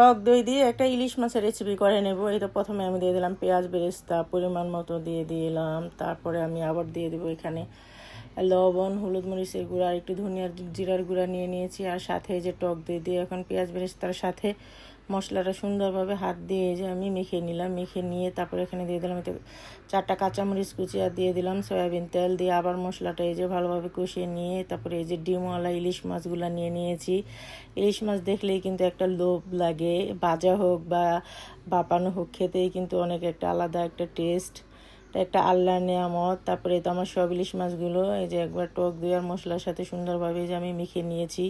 টক দই দিয়ে একটা ইলিশ মাছের রেসিপি করে নেব। এই তো প্রথমে আমি দিয়ে দিলাম পেঁয়াজ বেরেস্তা পরিমাণ মতো দিয়ে দিলাম। তারপরে আমি আবার দিয়ে দেবো এখানে লবণ, হলুদ মরিচের গুঁড়া আর একটু ধনিয়ার জিরার গুঁড়া নিয়ে নিয়েছি। আর সাথে এই যে টক দই দিয়ে এখন পেঁয়াজ বেরেস্তার সাথে মশলাটা সুন্দরভাবে হাত দিয়ে যে আমি মেখে নিলাম। মেখে নিয়ে তারপরে এখানে দিয়ে দিলাম এতে 4টা কাঁচামরিচ কুচি আর দিয়ে দিলাম সয়াবিন তেল দিয়ে আবার মশলাটা এই যে ভালোভাবে কষিয়ে নিয়ে তারপরে এই যে ডিমওয়ালা ইলিশ মাছগুলো নিয়ে নিয়েছি। ইলিশ মাছ দেখলেই কিন্তু একটা লোভ লাগে, ভাজা হোক বা বাপানো হোক, খেতেই কিন্তু অনেক একটা আলাদা একটা টেস্ট। এটা একটা আল্লাহর নেয়ামত। তারপরে তো আমার সব ইলিশ মাছগুলো এই যে একবার টক দই আর মশলার সাথে সুন্দরভাবে যে আমি মেখে নিয়েছি।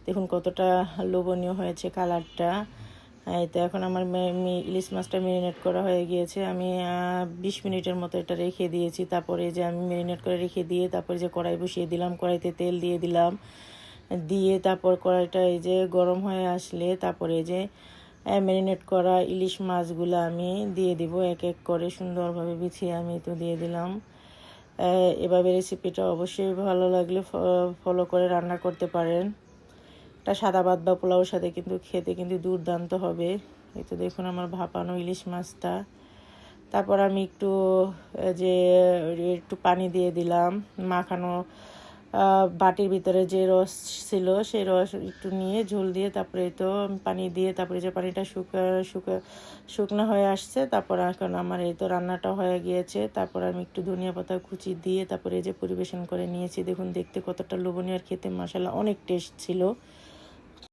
দেখুন কতটা লোভনীয় হয়েছে কালারটা। এই তো এখন আমার ইলিশ মাছটা ম্যারিনেট করা হয়ে গিয়েছে। আমি 20 মিনিটের মতো এটা রেখে দিয়েছি। তারপরে যে আমি ম্যারিনেট করে রেখে দিয়ে তারপরে যে কড়াই বসিয়ে দিলাম, কড়াইতে তেল দিয়ে দিলাম। দিয়ে তারপর কড়াইটা এই যে গরম হয়ে আসলে তারপরে যে ম্যারিনেট করা ইলিশ মাছগুলো আমি দিয়ে দিব এক এক করে সুন্দরভাবে বিছিয়ে আমি তো দিয়ে দিলাম। এভাবে রেসিপিটা অবশ্যই ভালো লাগলে ফলো করে রান্না করতে পারেন। এটা সাদা ভাত বা পোলাওর সাথে কিন্তু খেতে কিন্তু দুর্দান্ত হবে। এই তো দেখুন আমার ভাপানো ইলিশ মাছটা। তারপর আমি যে একটু পানি দিয়ে দিলাম, মাখানো বাটির ভিতরে যে রস ছিল সেই রস একটু নিয়ে ঝোল দিয়ে তারপরে তো পানি দিয়ে তারপরে যে পানিটা শুকনো হয়ে আসছে। তারপর এখন আমার এই তো রান্নাটা হয়ে গিয়েছে। তারপর আমি একটু ধনিয়া পাতা কুচি দিয়ে তারপরে যে পরিবেশন করে নিয়েছি। দেখুন দেখতে কতটা লোভনীয় আর খেতে মাশাআল্লাহ অনেক টেস্ট ছিল।